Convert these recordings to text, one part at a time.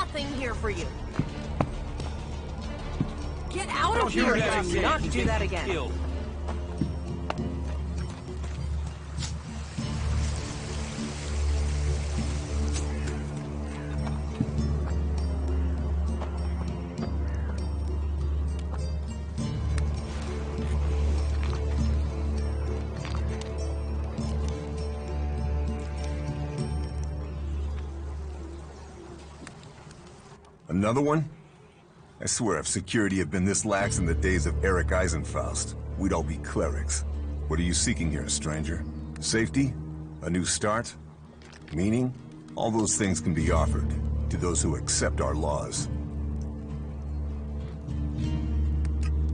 nothing here for you. Get out of here! Do not do that again. Killed. Another one? I swear if security had been this lax in the days of Eric Eisenfaust, we'd all be clerics. What are you seeking here, stranger? Safety? A new start? Meaning? All those things can be offered to those who accept our laws.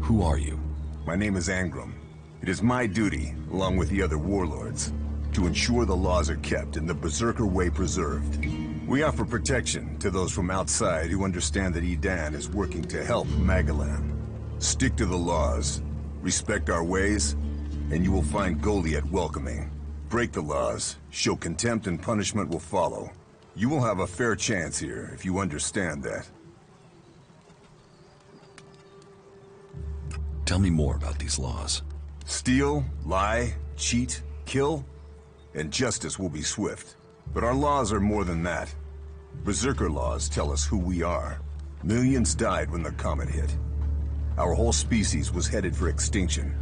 Who are you? My name is Angram. It is my duty, along with the other warlords, to ensure the laws are kept and the Berserker way preserved. We offer protection to those from outside who understand that Edan is working to help Magalan. Stick to the laws, respect our ways, and you will find Goliath welcoming. Break the laws, show contempt, and punishment will follow. You will have a fair chance here if you understand that. Tell me more about these laws. Steal, lie, cheat, kill, and justice will be swift. But our laws are more than that. Berserker laws tell us who we are. Millions died when the comet hit. Our whole species was headed for extinction.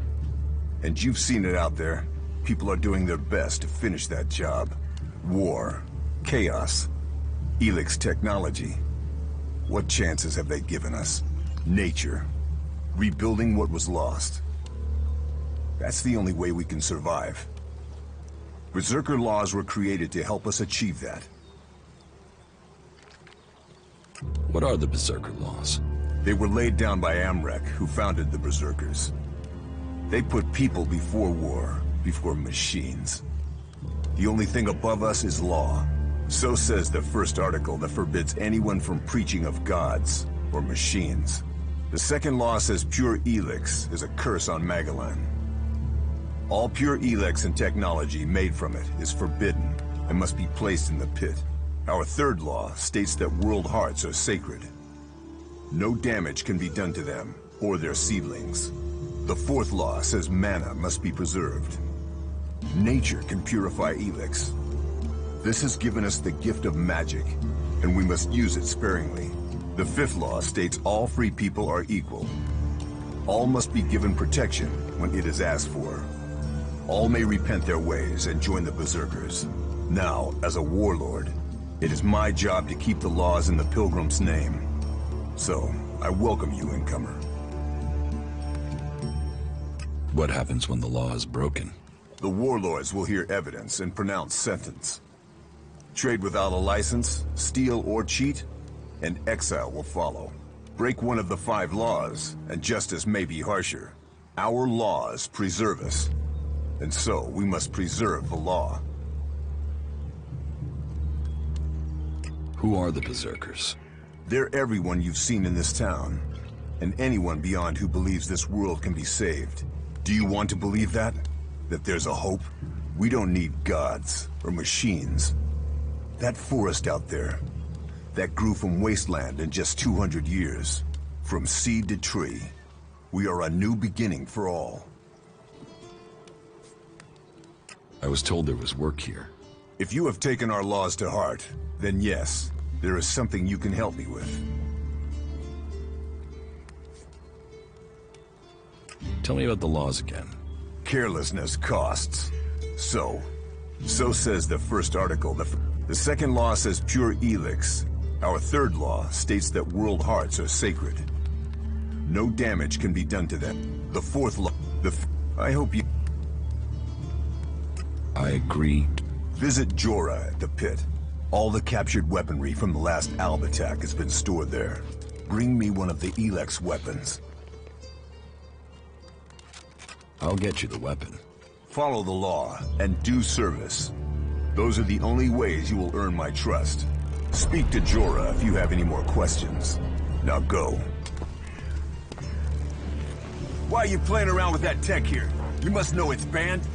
And you've seen it out there. People are doing their best to finish that job. War, chaos, Elex technology. What chances have they given us? Nature. Rebuilding what was lost. That's the only way we can survive. Berserker laws were created to help us achieve that. What are the Berserker laws? They were laid down by Amrek, who founded the Berserkers. They put people before war, before machines. The only thing above us is law. So says the first article that forbids anyone from preaching of gods or machines. The second law says pure Elex is a curse on Magalan. All pure Elex and technology made from it is forbidden and must be placed in the pit. Our third law states that world hearts are sacred. No damage can be done to them or their seedlings. The fourth law says mana must be preserved. Nature can purify Elex. This has given us the gift of magic, and we must use it sparingly. The fifth law states all free people are equal. All must be given protection when it is asked for. All may repent their ways and join the Berserkers. Now, as a warlord, it is my job to keep the laws in the Pilgrim's name. So, I welcome you, incomer. What happens when the law is broken? The warlords will hear evidence and pronounce sentence. Trade without a license, steal or cheat, and exile will follow. Break one of the 5 laws, and justice may be harsher. Our laws preserve us, and so we must preserve the law. Who are the Berserkers? They're everyone you've seen in this town, and anyone beyond who believes this world can be saved. Do you want to believe that? That there's a hope? We don't need gods or machines. That forest out there, that grew from wasteland in just 200 years. From seed to tree, we are a new beginning for all. I was told there was work here. If you have taken our laws to heart, then yes, there is something you can help me with. Tell me about the laws again. Carelessness costs. So says the first article. The second law says pure Elex. Our third law states that world hearts are sacred. No damage can be done to them. The fourth law... I hope you... I agree. Visit Jorah at the pit. All the captured weaponry from the last Alb attack has been stored there. Bring me one of the Elex weapons. I'll get you the weapon. Follow the law and do service. Those are the only ways you will earn my trust. Speak to Jorah if you have any more questions. Now go. Why are you playing around with that tech here? You must know it's banned.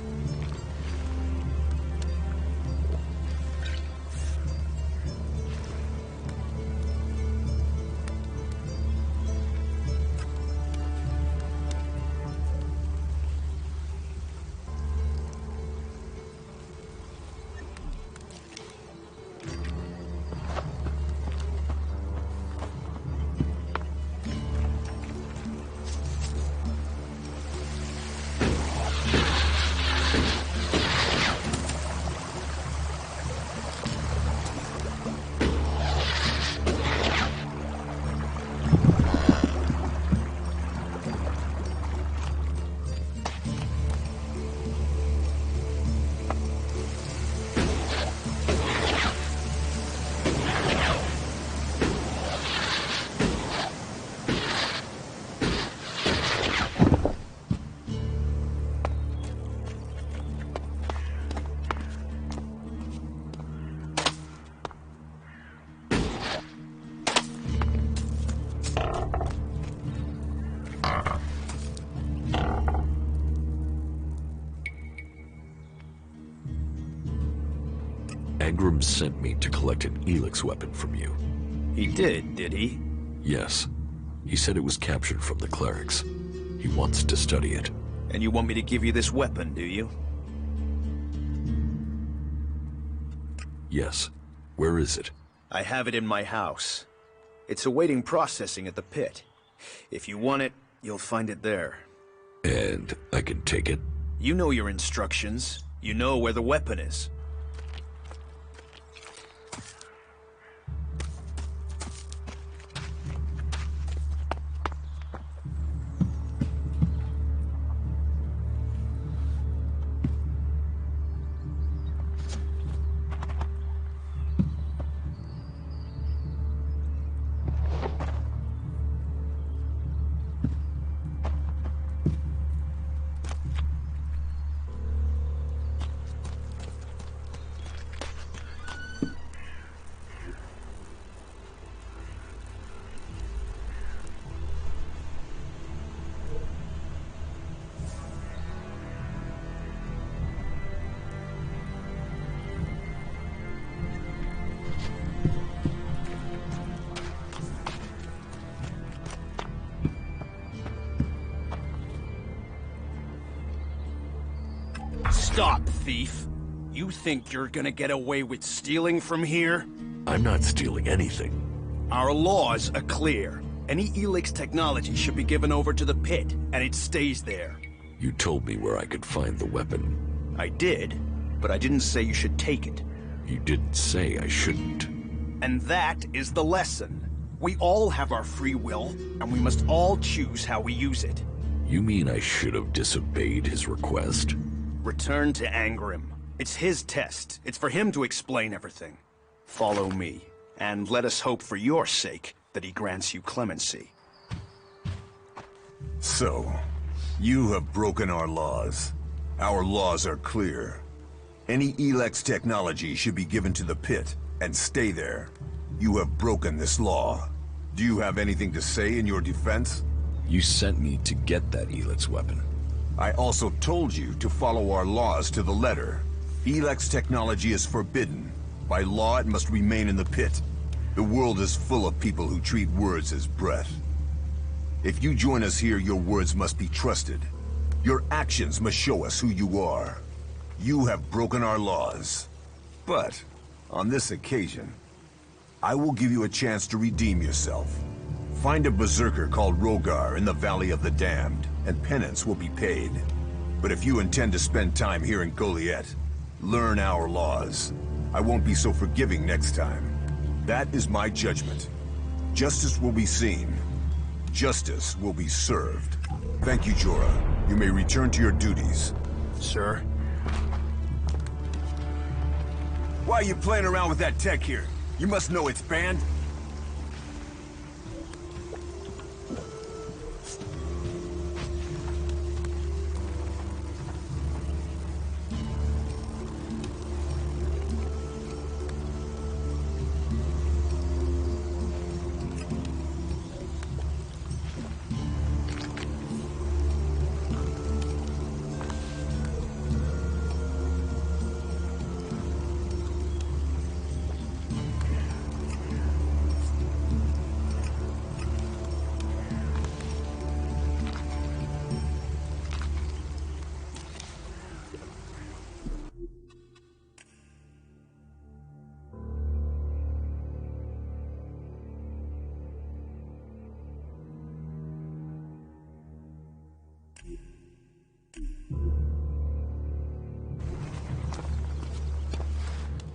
Agram sent me to collect an Elex weapon from you. He did he? Yes. He said it was captured from the clerics. He wants to study it. And you want me to give you this weapon, do you? Yes. Where is it? I have it in my house. It's awaiting processing at the pit. If you want it, you'll find it there. And I can take it? You know your instructions. You know where the weapon is. Stop, thief! You think you're gonna get away with stealing from here? I'm not stealing anything. Our laws are clear. Any Elex technology should be given over to the pit, and it stays there. You told me where I could find the weapon. I did, but I didn't say you should take it. You didn't say I shouldn't. And that is the lesson. We all have our free will, and we must all choose how we use it. You mean I should have disobeyed his request? Return to Agram. It's his test. It's for him to explain everything. Follow me, and let us hope for your sake that he grants you clemency. So, you have broken our laws. Our laws are clear. Any Elex technology should be given to the pit, and stay there. You have broken this law. Do you have anything to say in your defense? You sent me to get that Elex weapon. I also told you to follow our laws to the letter. Elex technology is forbidden. By law, it must remain in the pit. The world is full of people who treat words as breath. If you join us here, your words must be trusted. Your actions must show us who you are. You have broken our laws. But, on this occasion, I will give you a chance to redeem yourself. Find a berserker called Rogar in the Valley of the Damned, and penance will be paid. But if you intend to spend time here in Goliath, learn our laws. I won't be so forgiving next time. That is my judgment. Justice will be seen. Justice will be served. Thank you, Jorah. You may return to your duties. Sir? Why are you playing around with that tech here? You must know it's banned.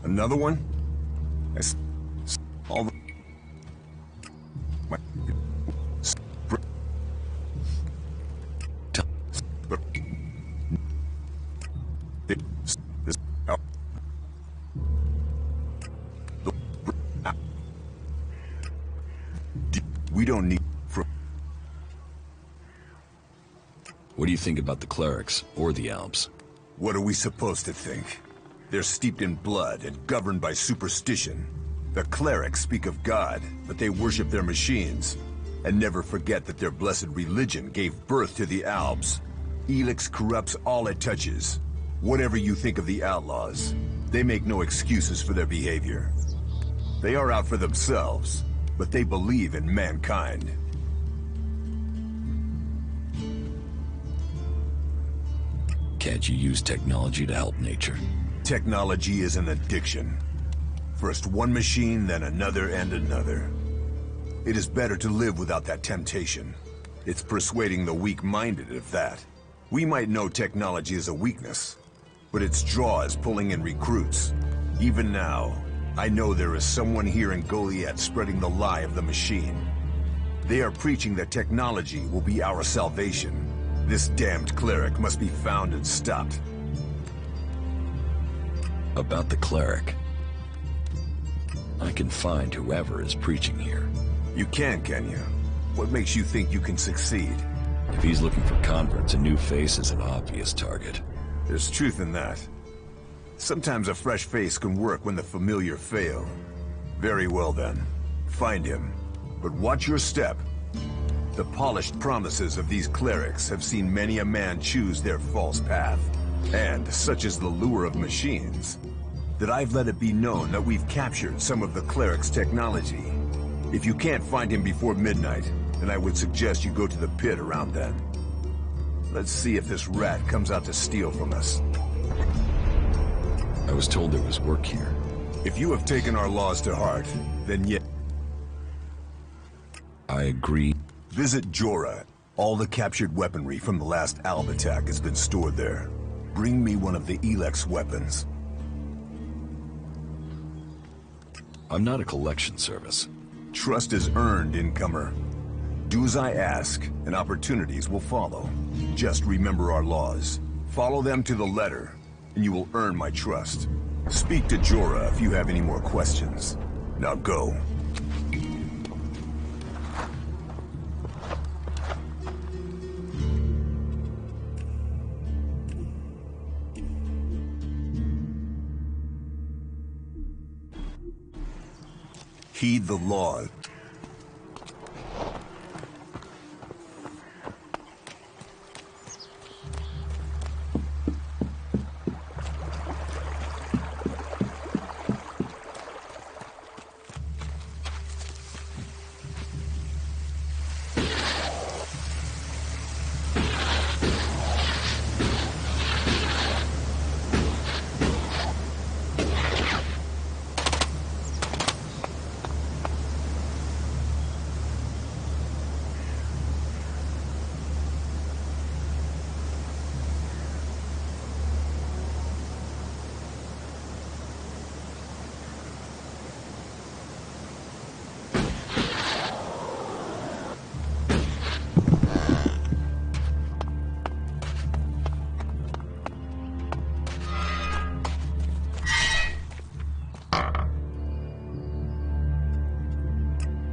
Another one? All the... We don't need... What do you think about the clerics, or the Alps? What are we supposed to think? They're steeped in blood and governed by superstition. The clerics speak of God, but they worship their machines. And never forget that their blessed religion gave birth to the Alps. Elex corrupts all it touches. Whatever you think of the outlaws, They make no excuses for their behavior. They are out for themselves, but they believe in mankind. Can't you use technology to help nature? Technology is an addiction. First one machine, then another and another. It is better to live without that temptation. It's persuading the weak-minded of that. We might know technology is a weakness, but its draw is pulling in recruits. Even now, I know there is someone here in Goliath spreading the lie of the machine. They are preaching that technology will be our salvation. This damned cleric must be found and stopped. About the cleric. I can find whoever is preaching here. You can you? What makes you think you can succeed? If he's looking for converts, a new face is an obvious target. There's truth in that. Sometimes a fresh face can work when the familiar fail. Very well then. Find him. But watch your step. The polished promises of these clerics have seen many a man choose their false path. And such is the lure of machines, that I've let it be known that we've captured some of the clerics' technology. If you can't find him before midnight, then I would suggest you go to the pit around then. Let's see if this rat comes out to steal from us. I was told there was work here. If you have taken our laws to heart, then yes. I agree. Visit Jorah. All the captured weaponry from the last Alb attack has been stored there. Bring me one of the Elex weapons. I'm not a collection service. Trust is earned, incomer. Do as I ask, and opportunities will follow. Just remember our laws. Follow them to the letter, and you will earn my trust. Speak to Jorah if you have any more questions. Now go. Heed the law.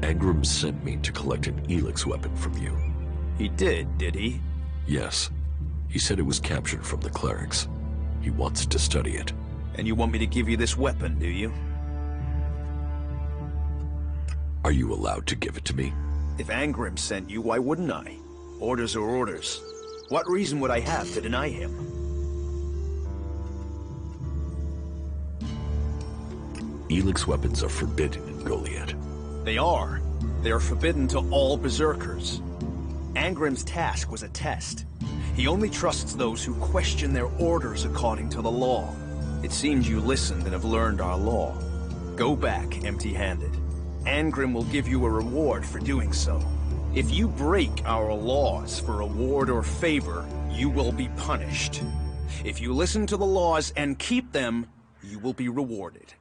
Angrim sent me to collect an Elex weapon from you. He did he? Yes. He said it was captured from the clerics. He wants to study it. And you want me to give you this weapon, do you? Are you allowed to give it to me? If Angrim sent you, why wouldn't I? Orders are orders. What reason would I have to deny him? Elex weapons are forbidden in Goliath. They are. They are forbidden to all berserkers. Angrim's task was a test. He only trusts those who question their orders according to the law. It seems you listened and have learned our law. Go back empty-handed. Angrim will give you a reward for doing so. If you break our laws for reward or favor, you will be punished. If you listen to the laws and keep them, you will be rewarded.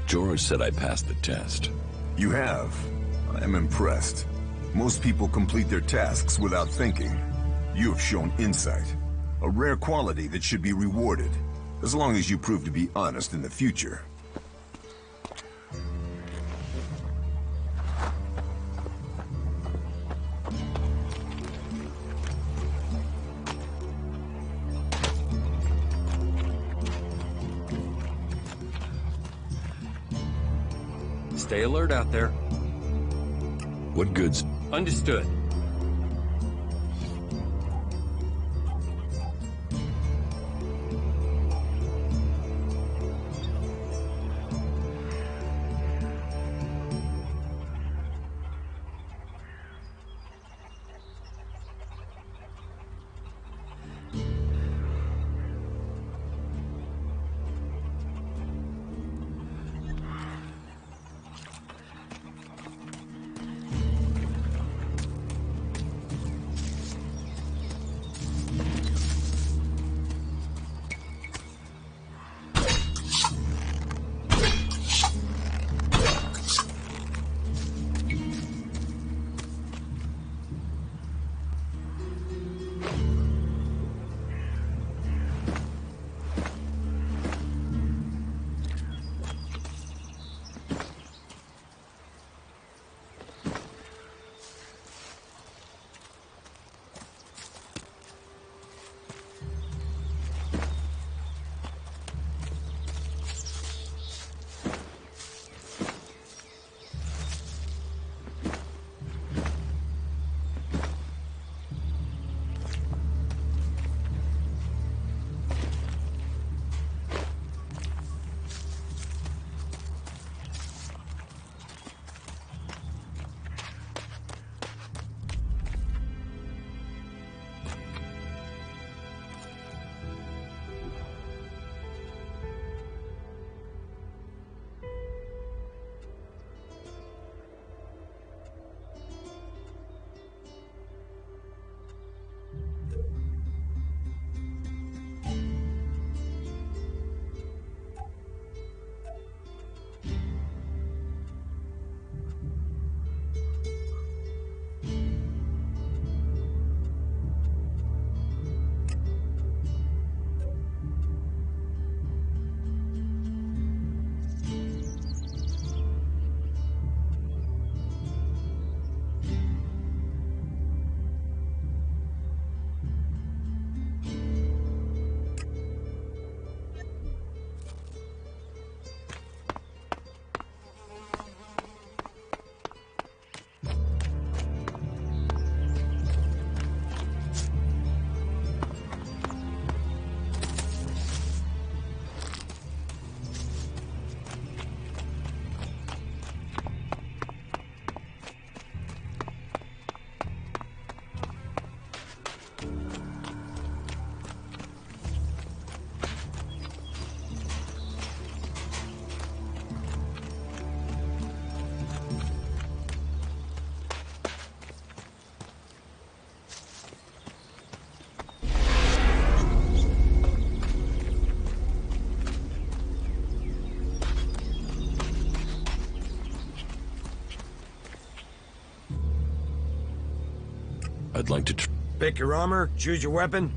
George said I passed the test. You have. I am impressed. Most people complete their tasks without thinking. You have shown insight. A rare quality that should be rewarded, as long as you prove to be honest in the future. Stay alert out there. What goods? Understood. I'd like to Pick your armor, choose your weapon.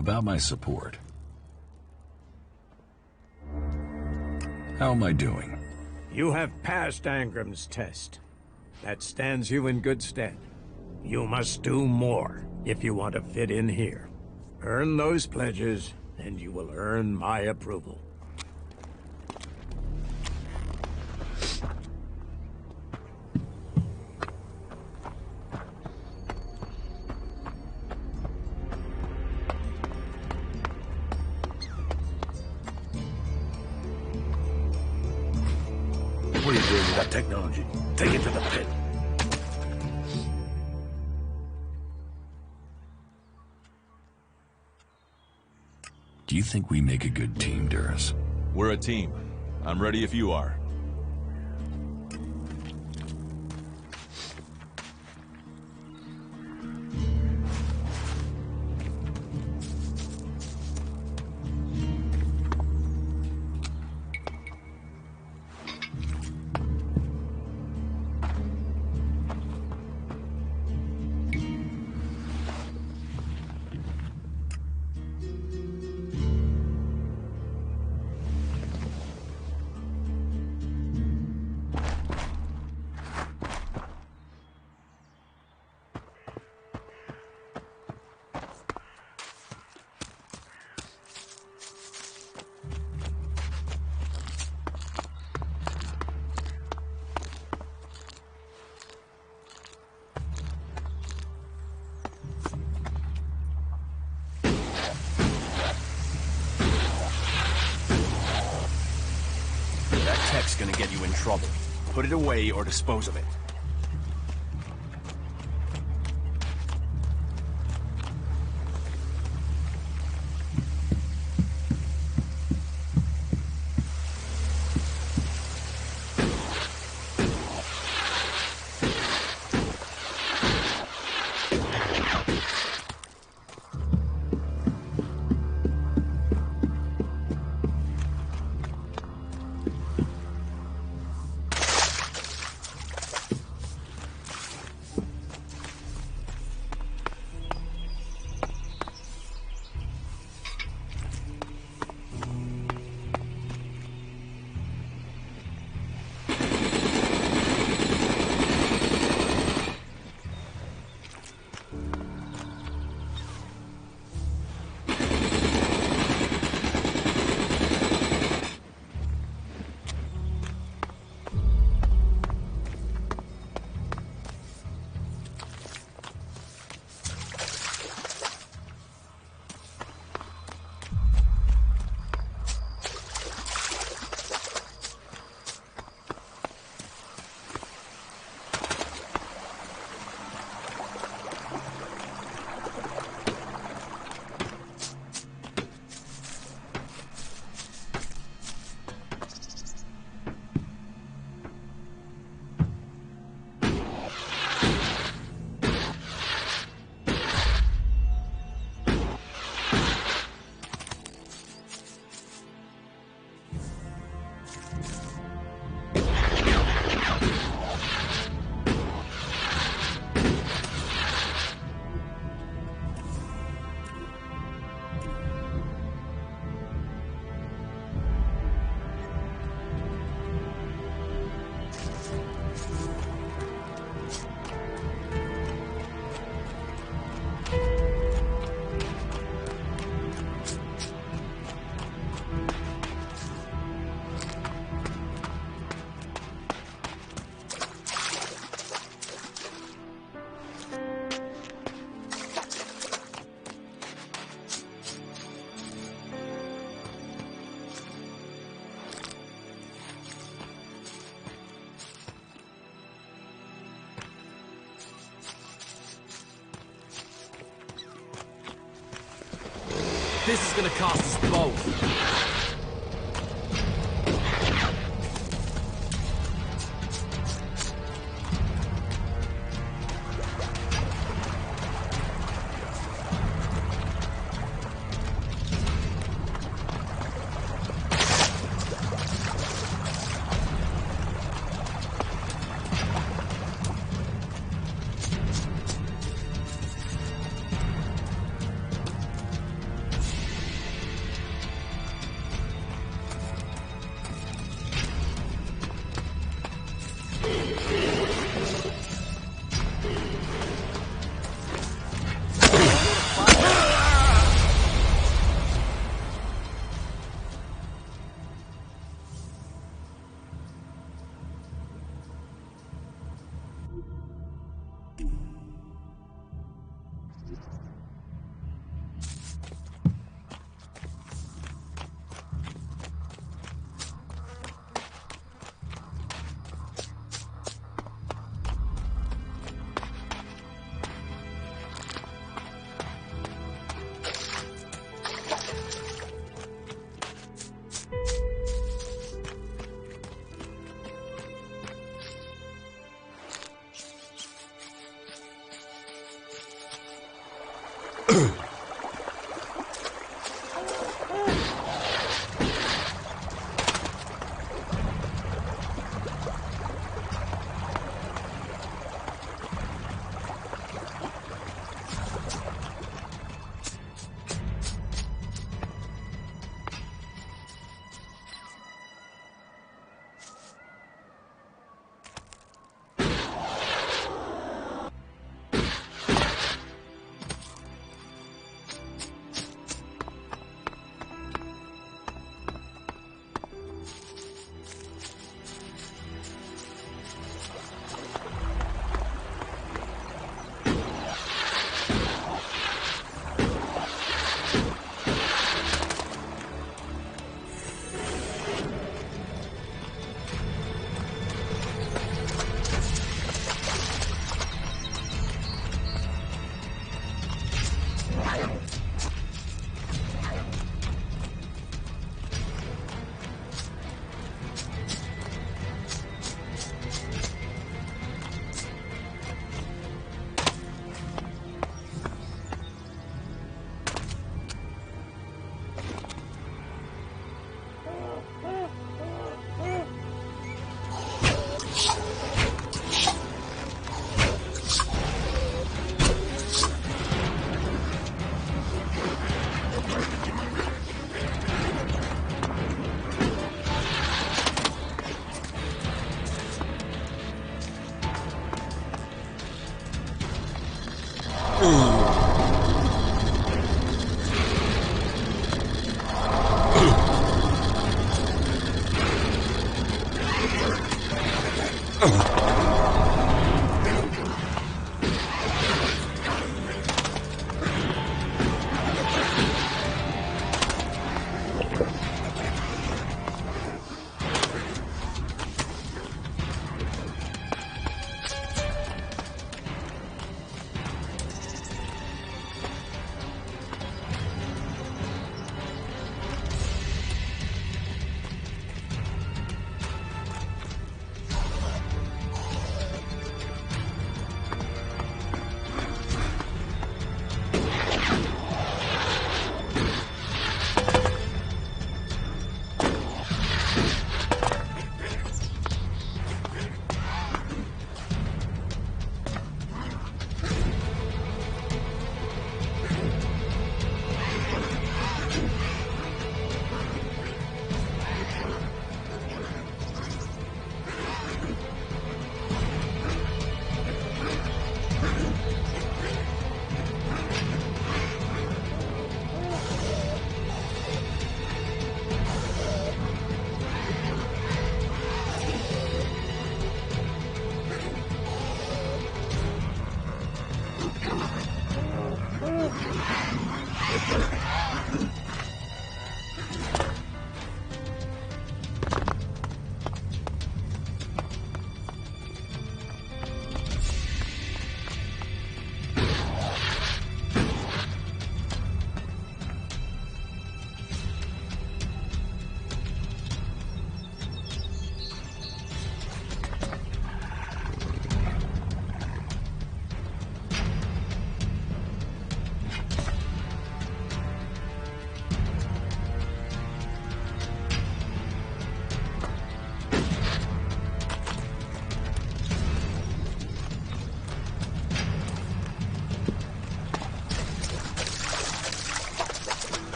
About my support. How am I doing? You have passed Angram's test. That stands you in good stead. You must do more if you want to fit in here. Earn those pledges, and you will earn my approval. What are you doing with that technology? Take it to the pit. Do you think we make a good team, Darius? We're a team. I'm ready if you are. Tech's gonna get you in trouble. Put it away or dispose of it. This is gonna cost us both.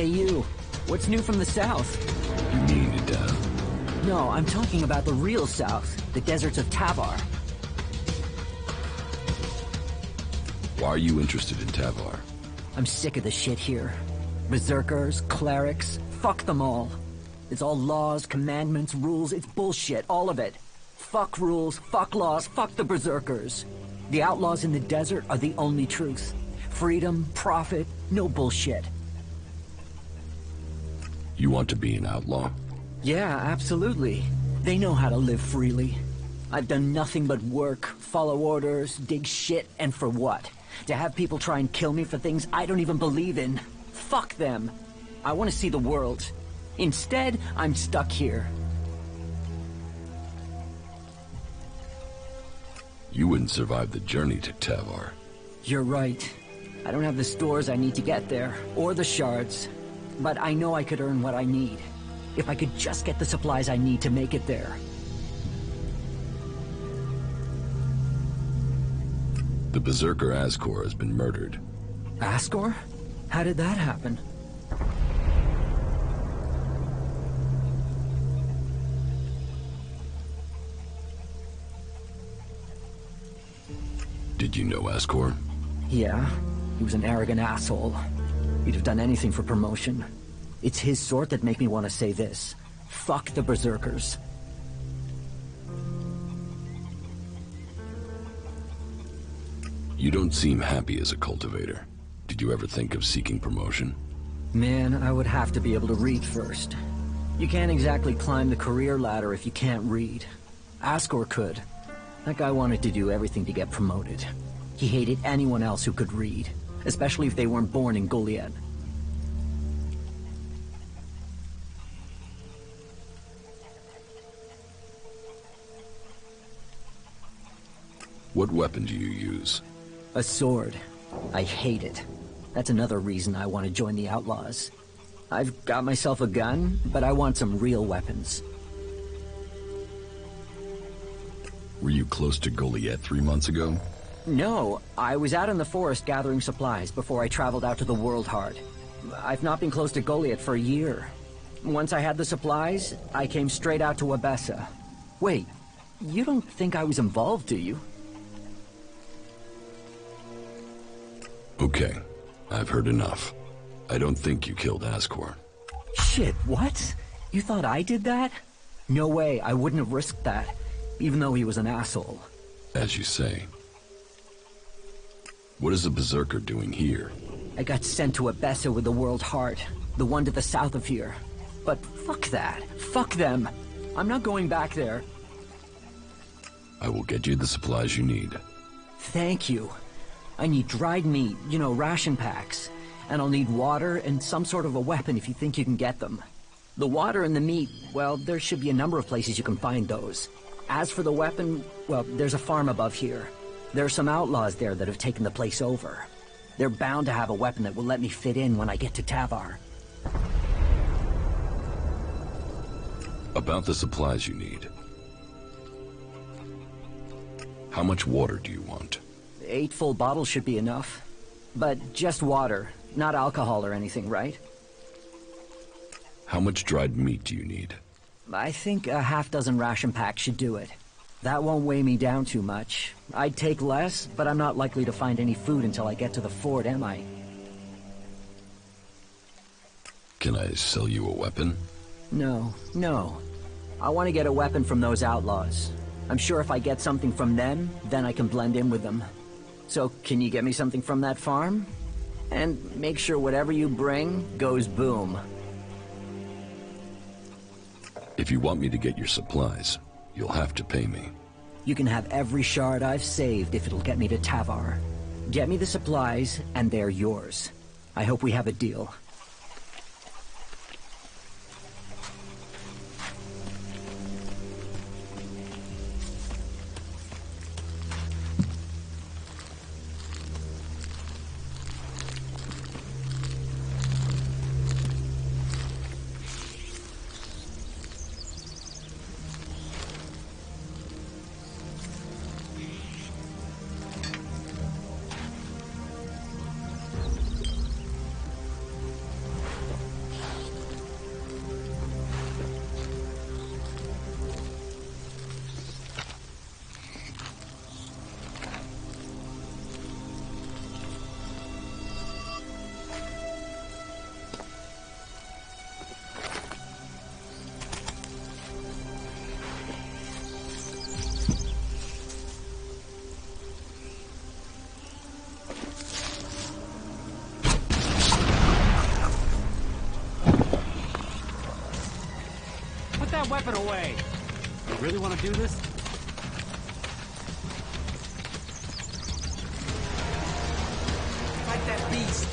Hey you, what's new from the south? You mean it, No, I'm talking about the real south, the deserts of Tavar. Why are you interested in Tavar? I'm sick of the shit here. Berserkers, clerics, fuck them all. It's all laws, commandments, rules, it's bullshit, all of it. Fuck rules, fuck laws, fuck the berserkers. The outlaws in the desert are the only truth. Freedom, profit, no bullshit. You want to be an outlaw? Yeah, absolutely. They know how to live freely. I've done nothing but work, follow orders, dig shit, and for what? To have people try and kill me for things I don't even believe in. Fuck them. I want to see the world. Instead, I'm stuck here. You wouldn't survive the journey to Tavar. You're right. I don't have the stores I need to get there, or the shards. But I know I could earn what I need. If I could just get the supplies I need to make it there. The Berserker Ascor has been murdered. Ascor? How did that happen? Did you know Ascor? Yeah, he was an arrogant asshole. He'd have done anything for promotion. It's his sort that make me want to say this. Fuck the Berserkers. You don't seem happy as a cultivator. Did you ever think of seeking promotion? Man, I would have to be able to read first. You can't exactly climb the career ladder if you can't read. Ascor could. That guy wanted to do everything to get promoted. He hated anyone else who could read, especially if they weren't born in Goliad. What weapon do you use? A sword. I hate it. That's another reason I want to join the Outlaws. I've got myself a gun, but I want some real weapons. Were you close to Goliath 3 months ago? No, I was out in the forest gathering supplies before I traveled out to the World Heart. I've not been close to Goliath for a year. Once I had the supplies, I came straight out to Abessa. Wait, you don't think I was involved, do you? Okay, I've heard enough. I don't think you killed Ascor. Shit, what? You thought I did that? No way, I wouldn't have risked that, even though he was an asshole. As you say. What is a Berserker doing here? I got sent to Abessa with the World Heart, the one to the south of here. But fuck that. Fuck them. I'm not going back there. I will get you the supplies you need. Thank you. I need dried meat, you know, ration packs. And I'll need water and some sort of a weapon if you think you can get them. The water and the meat, well, there should be a number of places you can find those. As for the weapon, well, there's a farm above here. There are some outlaws there that have taken the place over. They're bound to have a weapon that will let me fit in when I get to Tavar. About the supplies you need. How much water do you want? 8 full bottles should be enough. But just water, not alcohol or anything, right? How much dried meat do you need? I think a half-dozen ration packs should do it. That won't weigh me down too much. I'd take less, but I'm not likely to find any food until I get to the fort, am I? Can I sell you a weapon? No. I want to get a weapon from those outlaws. I'm sure if I get something from them, then I can blend in with them. So, can you get me something from that farm? And make sure whatever you bring goes boom. If you want me to get your supplies, you'll have to pay me. You can have every shard I've saved if it'll get me to Tavar. Get me the supplies, and they're yours. I hope we have a deal. Weapon away! You really want to do this? Fight that beast!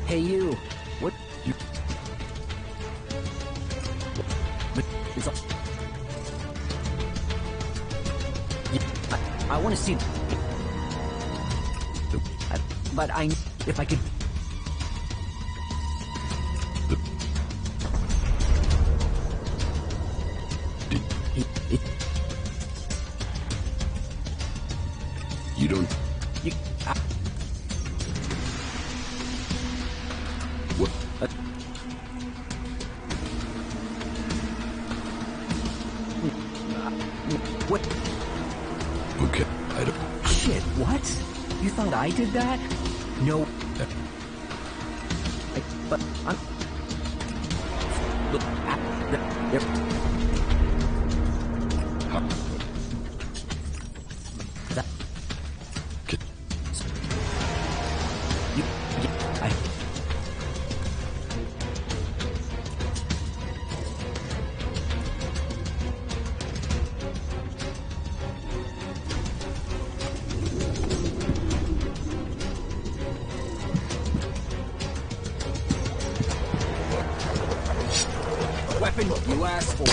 Hey, you. What? You... But it's all... I want to see... But I... If I could... You don't... You... What? What? Okay, I don't... Shit, what? You thought I did that? No. But I'm... Weapon you asked for.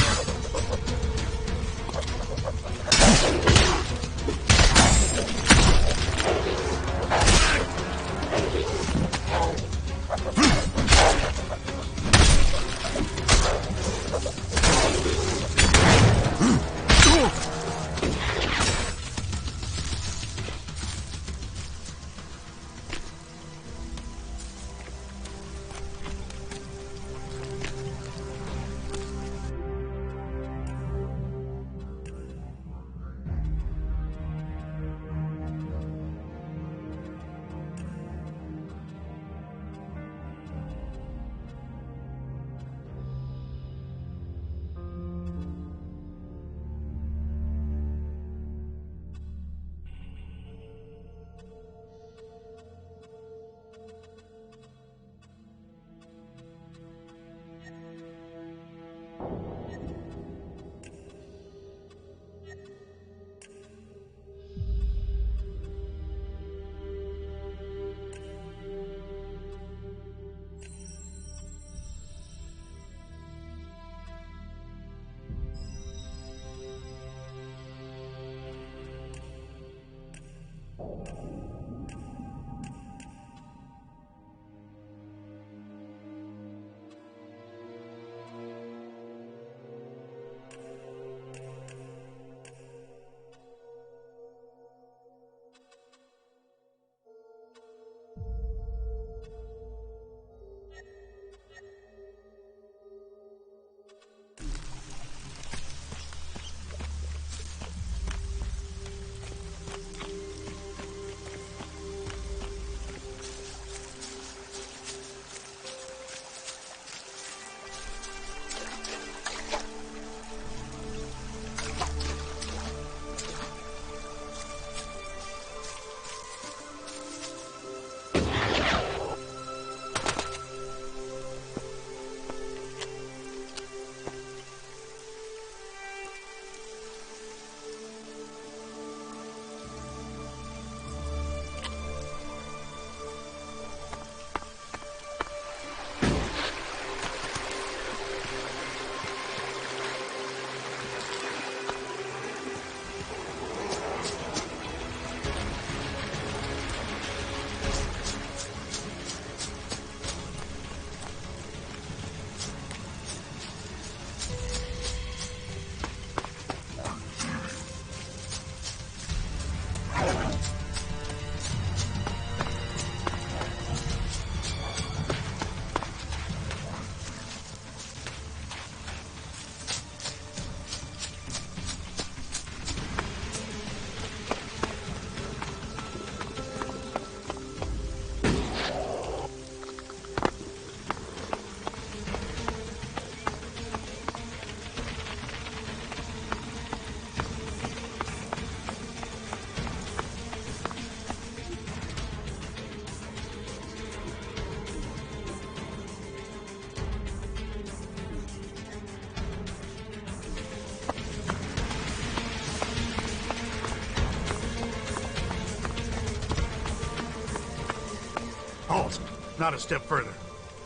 Halt! not a step further.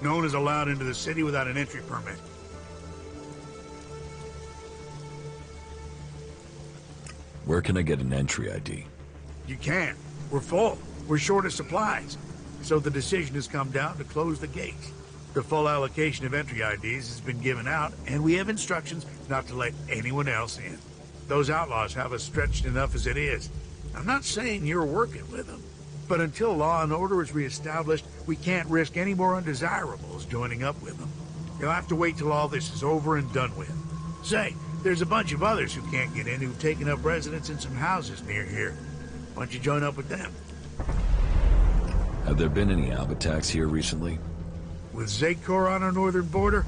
No one is allowed into the city without an entry permit. Where can I get an entry ID? You can't. We're full. We're short of supplies. So the decision has come down to close the gates. The full allocation of entry IDs has been given out, and we have instructions not to let anyone else in. Those outlaws have us stretched enough as it is. I'm not saying you're working with them, but until law and order is reestablished, we can't risk any more undesirables joining up with them. You'll have to wait till all this is over and done with. Say, there's a bunch of others who can't get in who've taken up residence in some houses near here. Why don't you join up with them? Have there been any Alb attacks here recently? With Zakor on our northern border,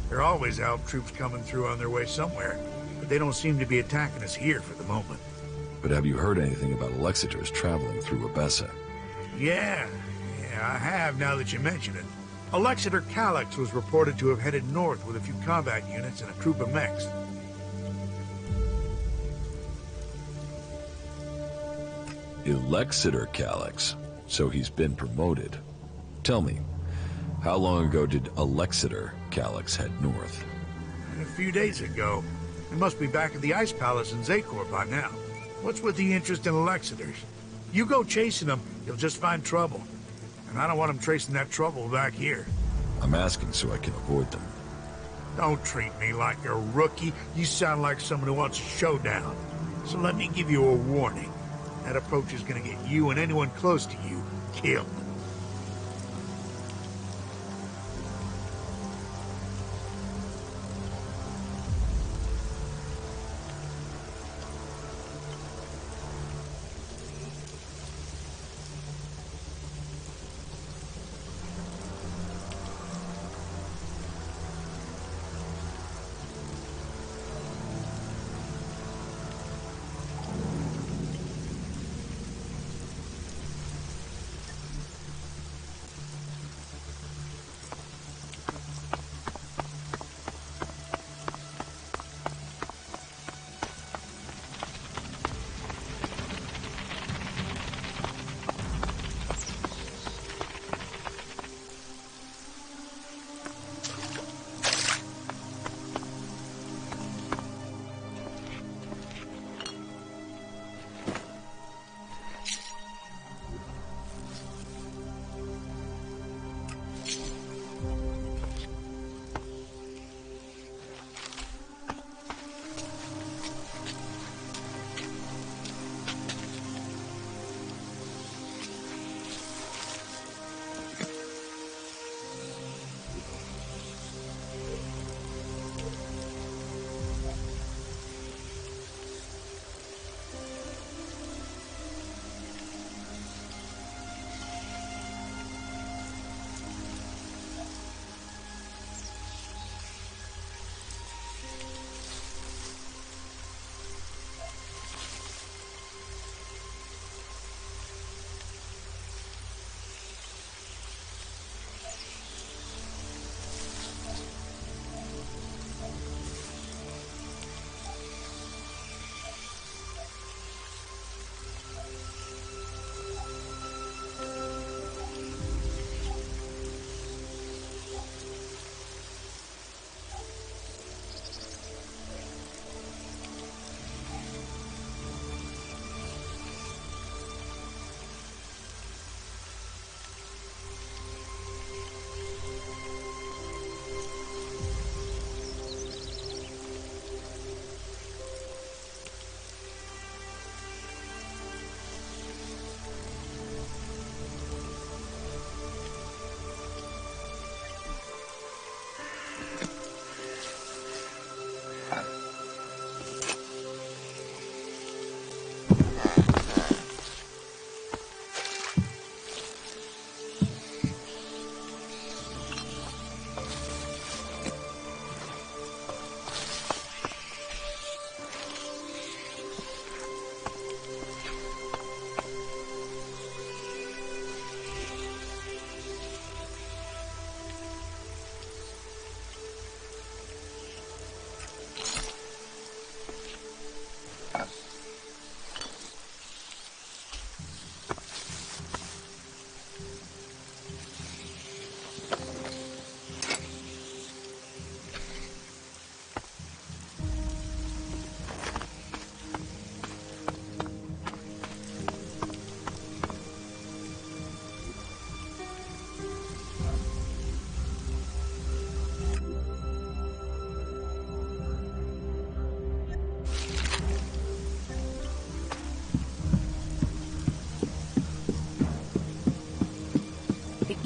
there are always Alb troops coming through on their way somewhere, but they don't seem to be attacking us here for the moment. But have you heard anything about Alexiters traveling through Abessa? Yeah, I have now that you mention it. Alexiter Calyx was reported to have headed north with a few combat units and a troop of mechs. Alexiter Calyx, so he's been promoted. Tell me, how long ago did Alexiter Calyx head north? A few days ago. It must be back at the Ice Palace in Zakor by now. What's with the interest in Alexiters? You go chasing them, you'll just find trouble. And I don't want them tracing that trouble back here. I'm asking so I can avoid them. Don't treat me like a rookie. You sound like someone who wants a showdown. So let me give you a warning. That approach is gonna get you and anyone close to you killed.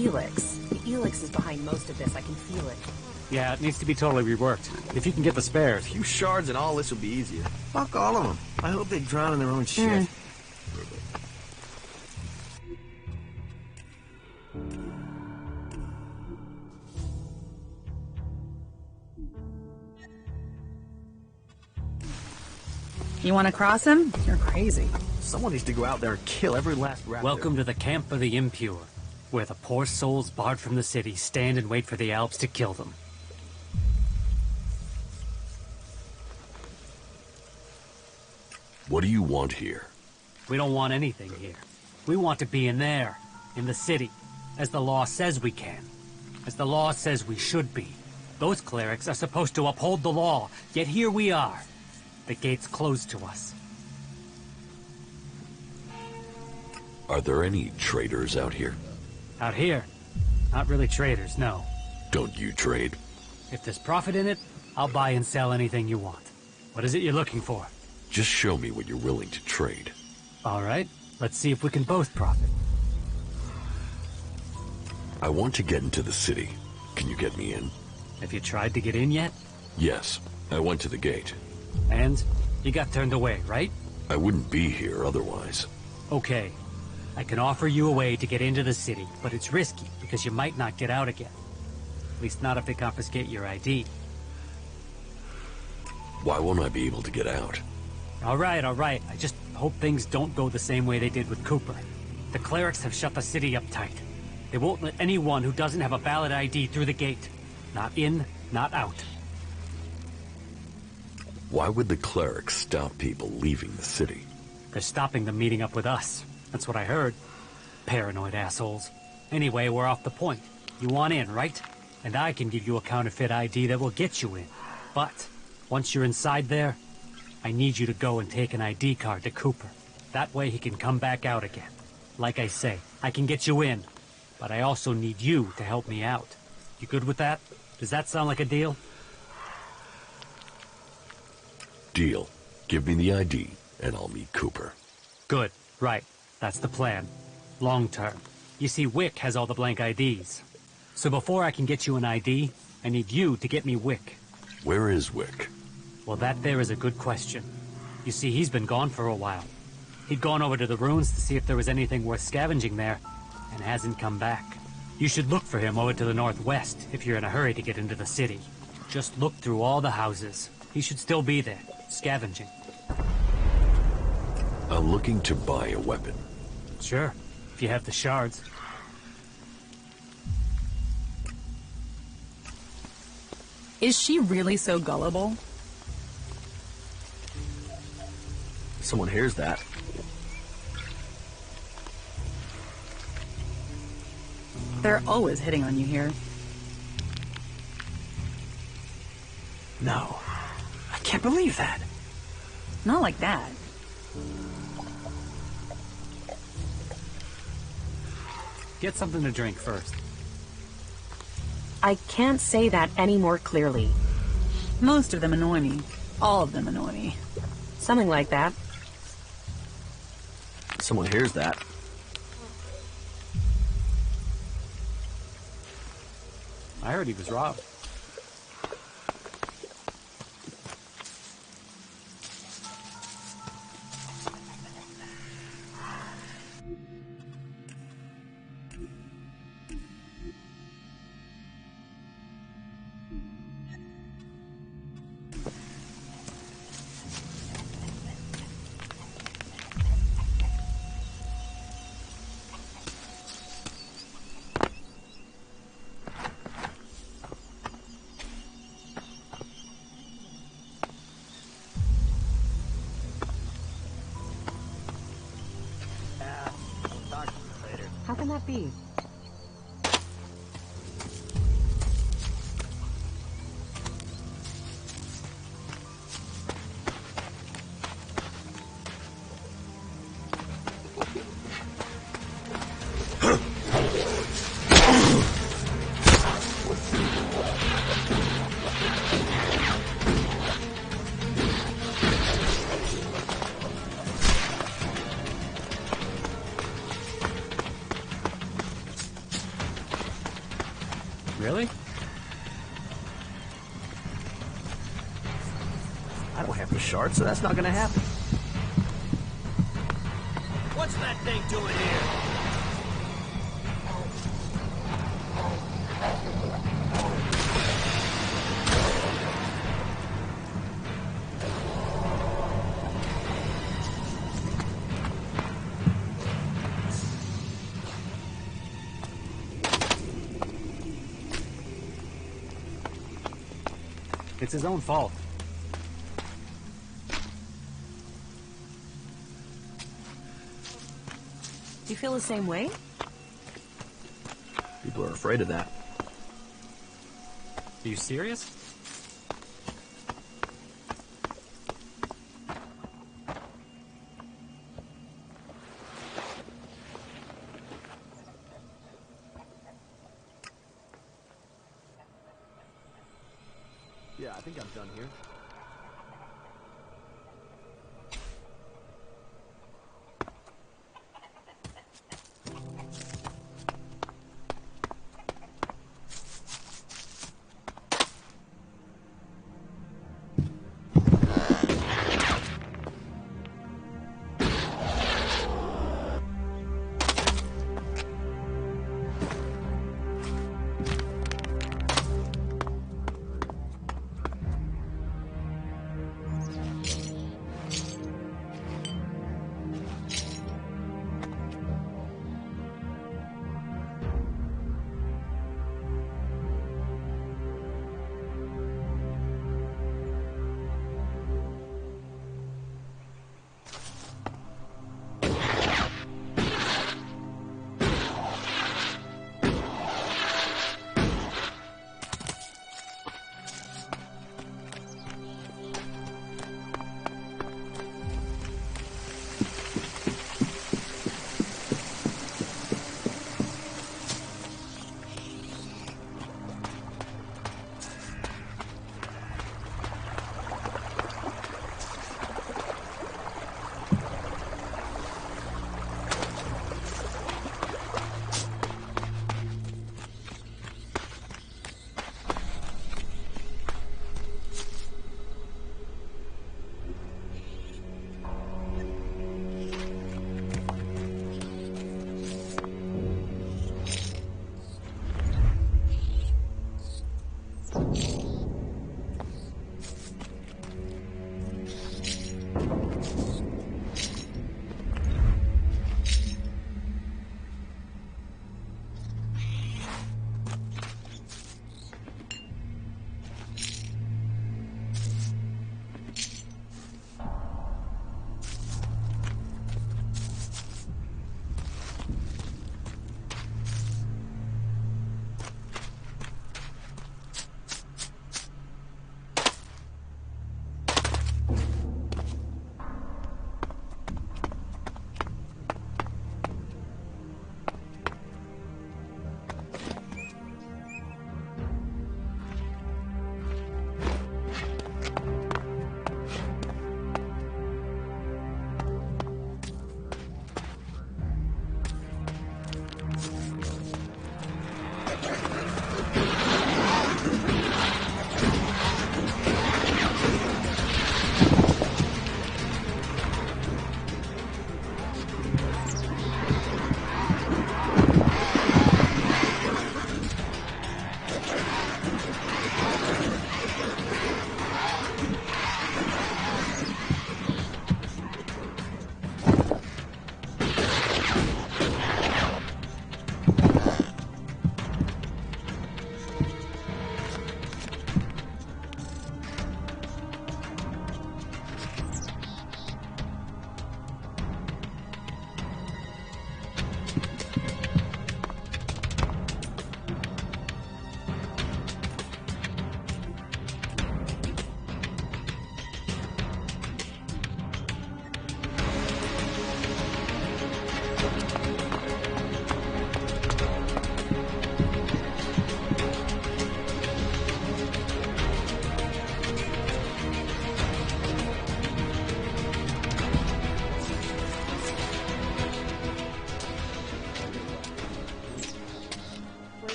Helix. The Elex is behind most of this. I can feel it. Yeah, it needs to be totally reworked. If you can get the spares. A few shards and all this will be easier. Fuck all of them. I hope they drown in their own shit. You want to cross him? You're crazy. Someone needs to go out there and kill every last raptor. Welcome to the camp of the impure, where the poor souls barred from the city stand and wait for the Alps to kill them. What do you want here? We don't want anything here. We want to be in there, in the city, as the law says we can, as the law says we should be. Those clerics are supposed to uphold the law, yet here we are. The gate's closed to us. Are there any traders out here? Out here? Not really traders, no. Don't you trade? If there's profit in it, I'll buy and sell anything you want. What is it you're looking for? Just show me what you're willing to trade. All right, let's see if we can both profit. I want to get into the city. Can you get me in? Have you tried to get in yet? Yes, I went to the gate. And? You got turned away, right? I wouldn't be here otherwise. Okay. I can offer you a way to get into the city, but it's risky because you might not get out again. At least not if they confiscate your ID. Why won't I be able to get out? All right. I just hope things don't go the same way they did with Cooper. The clerics have shut the city up tight. They won't let anyone who doesn't have a valid ID through the gate. Not in, not out. Why would the clerics stop people leaving the city? They're stopping them meeting up with us. That's what I heard. Paranoid assholes. Anyway, we're off the point. You want in, right? And I can give you a counterfeit ID that will get you in. But, once you're inside there, I need you to go and take an ID card to Cooper. That way he can come back out again. Like I say, I can get you in, but I also need you to help me out. You good with that? Does that sound like a deal? Deal. Give me the ID, and I'll meet Cooper. Good. Right. That's the plan. Long term. You see, Wick has all the blank IDs. So before I can get you an ID, I need you to get me Wick. Where is Wick? Well, that there is a good question. You see, he's been gone for a while. He'd gone over to the ruins to see if there was anything worth scavenging there, and hasn't come back. You should look for him over to the northwest if you're in a hurry to get into the city. Just look through all the houses. He should still be there, scavenging. I'm looking to buy a weapon. Sure, if you have the shards. Is she really so gullible? Someone hears that. They're always hitting on you here. No. I can't believe that. Not like that. Get something to drink first. I can't say that any more clearly. Most of them annoy me. All of them annoy me. Something like that. Someone hears that. I heard he was robbed. How can that be? Really? I don't have the shard, so that's not gonna happen. What's that thing doing here? It's his own fault. Do you feel the same way? People are afraid of that. Are you serious? Yeah, I think I'm done here.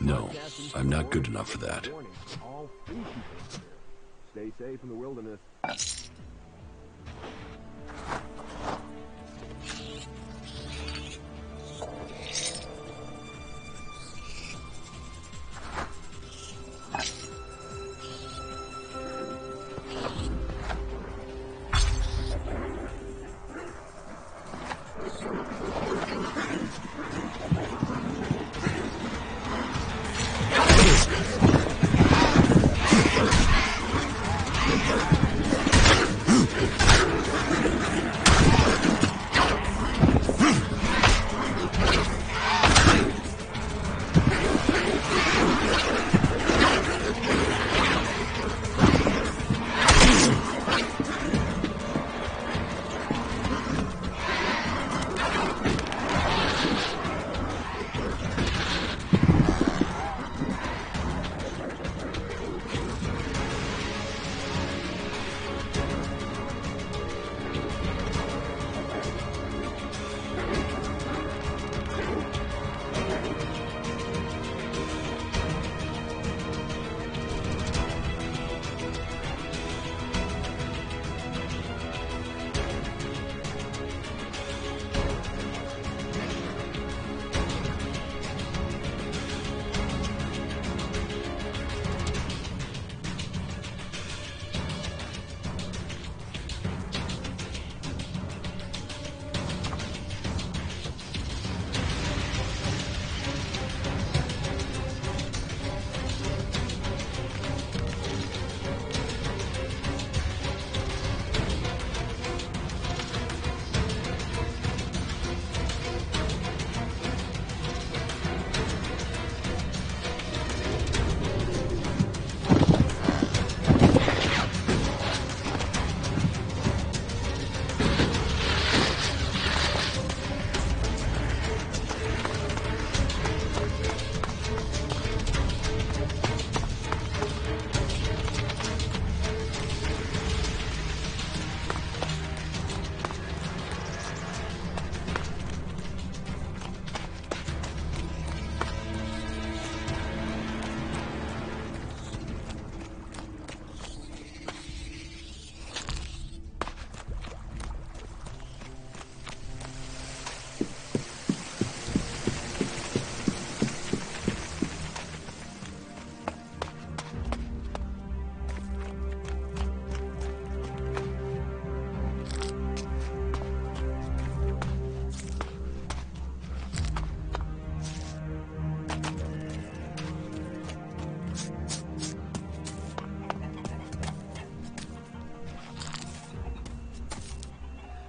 No, I'm not good enough for that. Stay safe in the wilderness.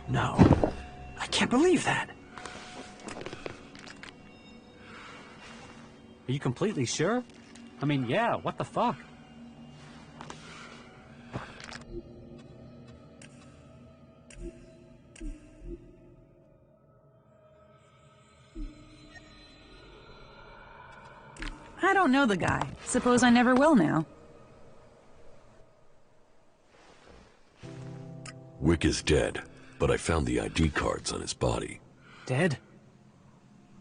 No. I can't believe that. Are you completely sure? I mean, yeah, what the fuck? I don't know the guy. Suppose I never will now. Wick is dead, but I found the ID cards on his body. Dead?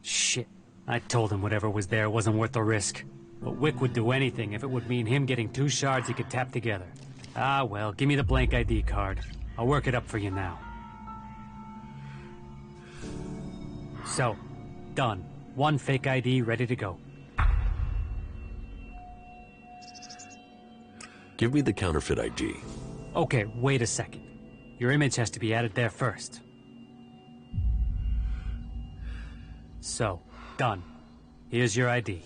Shit. I told him whatever was there wasn't worth the risk. But Wick would do anything if it would mean him getting two shards he could tap together. Ah, well, give me the blank ID card. I'll work it up for you now. So, done. One fake ID ready to go. Give me the counterfeit ID. Okay, wait a second. Your image has to be added there first. So, done. Here's your ID.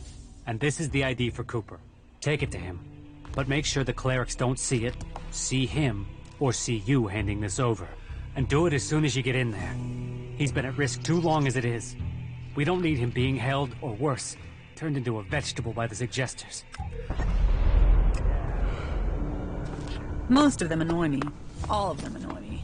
And this is the ID for Cooper. Take it to him. But make sure the clerics don't see it, see him, or see you handing this over. And do it as soon as you get in there. He's been at risk too long as it is. We don't need him being held, or worse, turned into a vegetable by the suggesters. Most of them annoy me. All of them annoy me.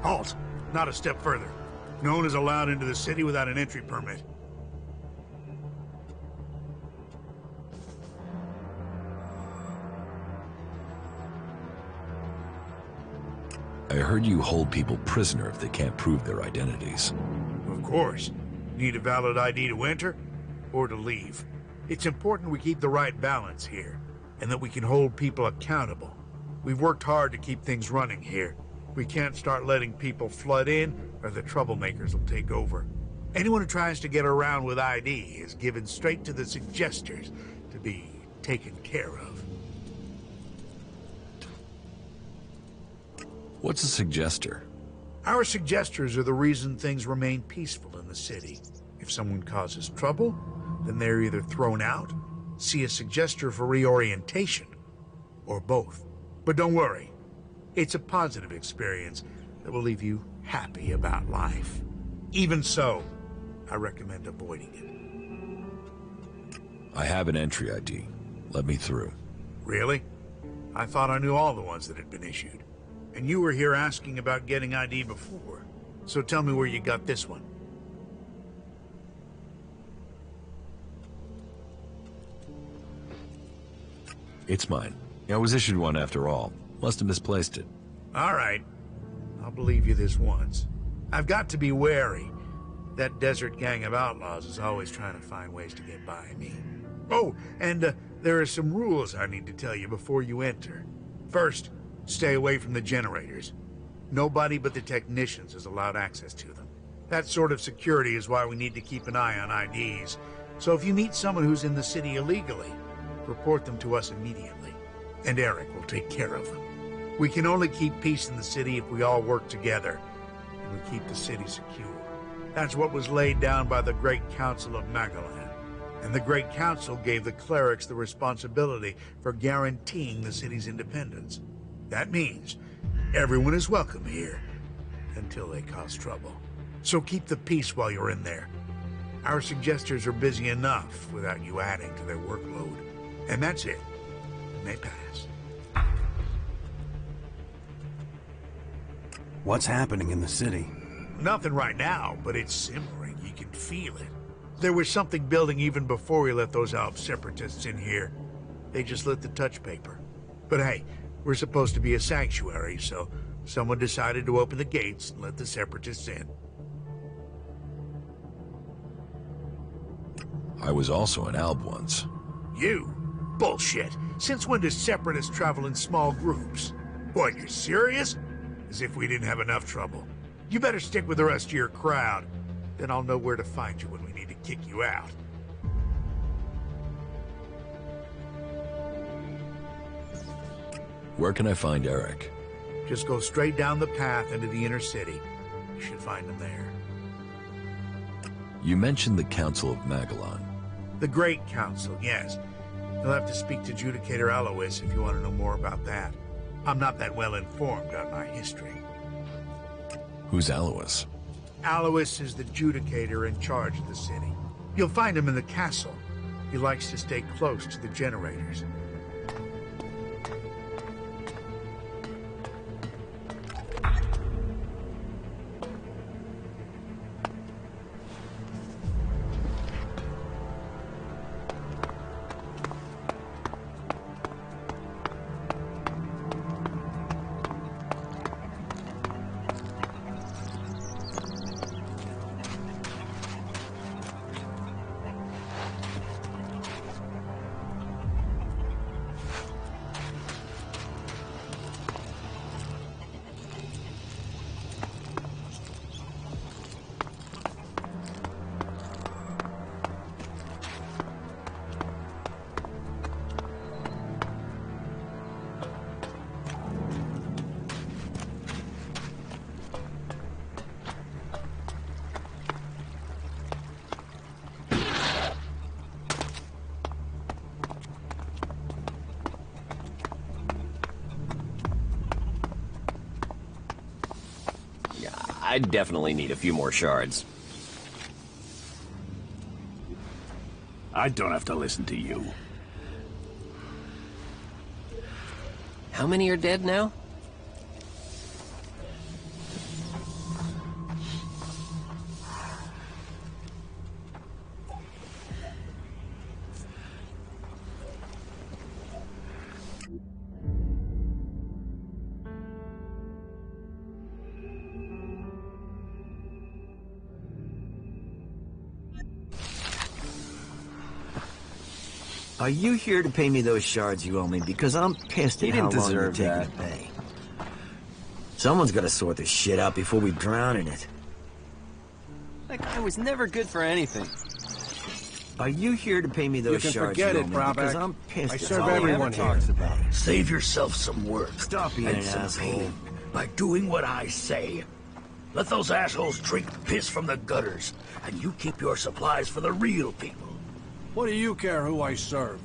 Halt! Not a step further. No one is allowed into the city without an entry permit. I heard you hold people prisoner if they can't prove their identities. Of course. Need a valid ID to enter or to leave. It's important we keep the right balance here, and that we can hold people accountable. We've worked hard to keep things running here. We can't start letting people flood in, or the troublemakers will take over. Anyone who tries to get around with ID is given straight to the suggesters to be taken care of. What's a suggester? Our suggesters are the reason things remain peaceful in the city. If someone causes trouble, then they're either thrown out, see a suggester for reorientation, or both. But don't worry, it's a positive experience that will leave you happy about life. Even so, I recommend avoiding it. I have an entry ID. Let me through. Really? I thought I knew all the ones that had been issued. And you were here asking about getting ID before. So tell me where you got this one. It's mine. I was issued one after all. Must have misplaced it. All right. I'll believe you this once. I've got to be wary. That desert gang of outlaws is always trying to find ways to get by me. Oh, and there are some rules I need to tell you before you enter. First, stay away from the generators. Nobody but the technicians is allowed access to them. That sort of security is why we need to keep an eye on IDs. So if you meet someone who's in the city illegally, report them to us immediately, and Eric will take care of them. We can only keep peace in the city if we all work together, and we keep the city secure. That's what was laid down by the Great Council of Magalan. And the Great Council gave the clerics the responsibility for guaranteeing the city's independence. That means everyone is welcome here, until they cause trouble. So keep the peace while you're in there. Our suggesters are busy enough without you adding to their workload. And that's it. You may pass. What's happening in the city? Nothing right now, but it's simmering. You can feel it. There was something building even before we let those Alp separatists in here. They just lit the touch paper. But hey, we're supposed to be a sanctuary, so someone decided to open the gates and let the separatists in. I was also an Alb once. You? Bullshit. Since when do separatists travel in small groups? What, you're serious? As if we didn't have enough trouble. You better stick with the rest of your crowd. Then I'll know where to find you when we need to kick you out. Where can I find Eric? Just go straight down the path into the inner city. You should find him there. You mentioned the Council of Magalan. The Great Council, yes. You'll have to speak to Judicator Alois if you want to know more about that. I'm not that well informed on my history. Who's Alois? Alois is the Judicator in charge of the city. You'll find him in the castle. He likes to stay close to the generators. I definitely need a few more shards. I don't have to listen to you. How many are dead now? Are you here to pay me those shards you owe me? Because I'm pissed at He how didn't long you're deserve taking to pay. Someone's got to sort this shit out before we drown in it. That guy was never good for anything. Are you here to pay me those You can shards forget you it, owe me? Brabak. Because I'm pissed I at serve all he everyone ever here. talks about. Save yourself some work. Stop being and an some asshole. pain by doing what I say. Let those assholes drink piss from the gutters, and you keep your supplies for the real people. What do you care who I serve?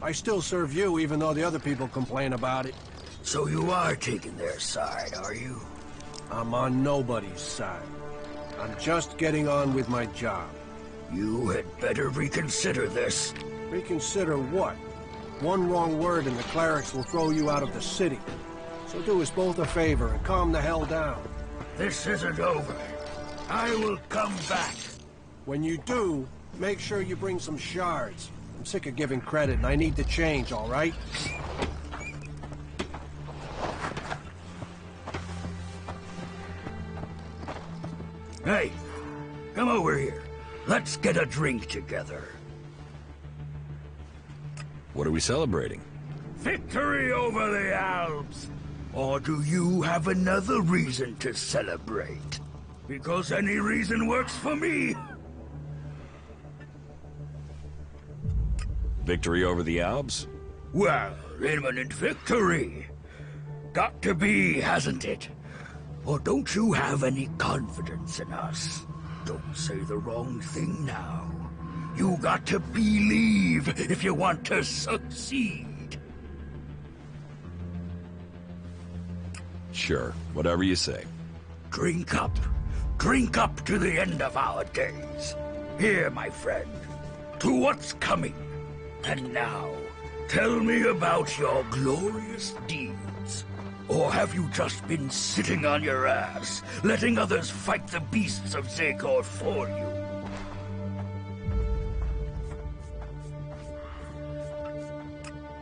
I still serve you, even though the other people complain about it. So you are taking their side, are you? I'm on nobody's side. I'm just getting on with my job. You had better reconsider this. Reconsider what? One wrong word and the clerics will throw you out of the city. So do us both a favor and calm the hell down. This isn't over. I will come back. When you do, make sure you bring some shards. I'm sick of giving credit and I need the change, all right? Hey, come over here. Let's get a drink together. What are we celebrating? Victory over the Alps! Or do you have another reason to celebrate? Because any reason works for me. Victory over the Alps? Well, imminent victory. Got to be, hasn't it? Or don't you have any confidence in us? Don't say the wrong thing now. You got to believe if you want to succeed. Sure, whatever you say. Drink up. Drink up to the end of our days. Here, my friend, to what's coming. And now, tell me about your glorious deeds. Or have you just been sitting on your ass, letting others fight the beasts of Zakor for you?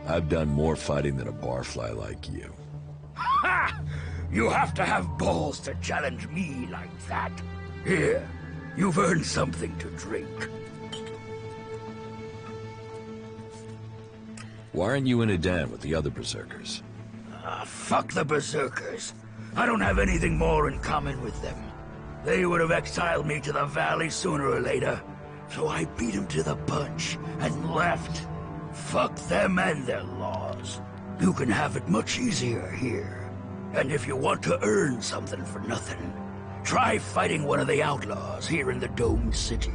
I've done more fighting than a barfly like you. Ha! You have to have balls to challenge me like that. Here, you've earned something to drink. Why aren't you in Adan with the other berserkers? Fuck the berserkers. I don't have anything more in common with them. They would have exiled me to the valley sooner or later, so I beat them to the punch and left. Fuck them and their laws. You can have it much easier here. And if you want to earn something for nothing, try fighting one of the outlaws here in the domed city.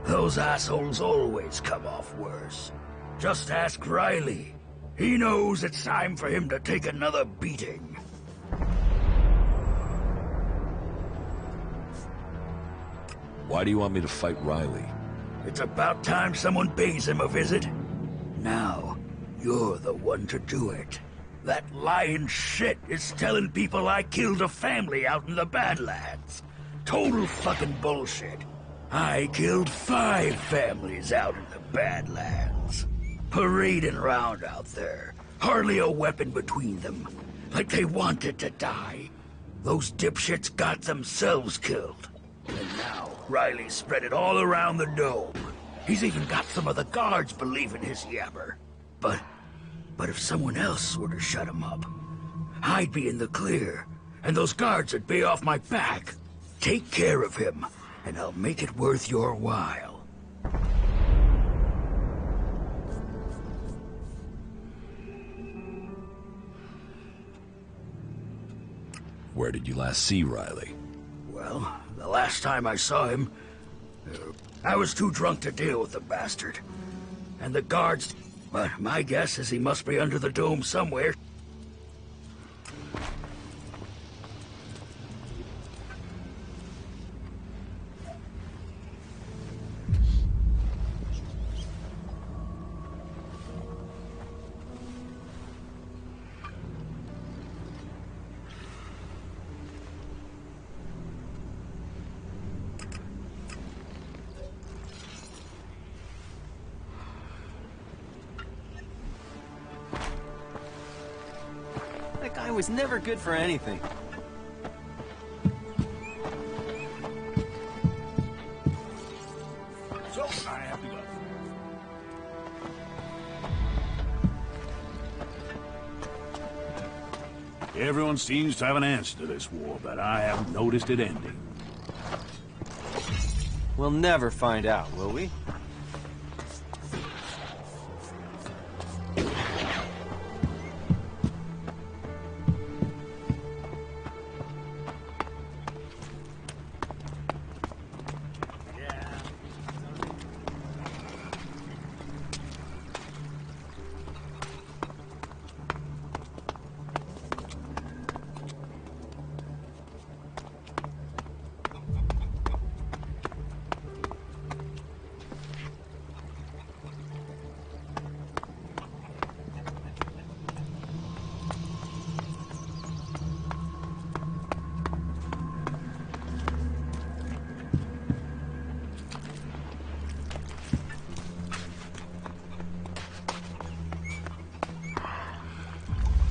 Those assholes always come off worse. Just ask Riley. He knows it's time for him to take another beating. Why do you want me to fight Riley? It's about time someone pays him a visit. Now, you're the one to do it. That lying shit is telling people I killed a family out in the Badlands. Total fucking bullshit. I killed 5 families out in the Badlands. Parading around out there. Hardly a weapon between them. Like they wanted to die. Those dipshits got themselves killed. And now, Riley spread it all around the dome. He's even got some of the guards believing his yabber. But if someone else were to shut him up, I'd be in the clear, and those guards would be off my back. Take care of him, and I'll make it worth your while. Where did you last see Riley? Well, the last time I saw him, I was too drunk to deal with the bastard. And the guards... But my guess is he must be under the dome somewhere. That guy was never good for anything. So, I have to go. Everyone seems to have an answer to this war, but I haven't noticed it ending. We'll never find out, will we?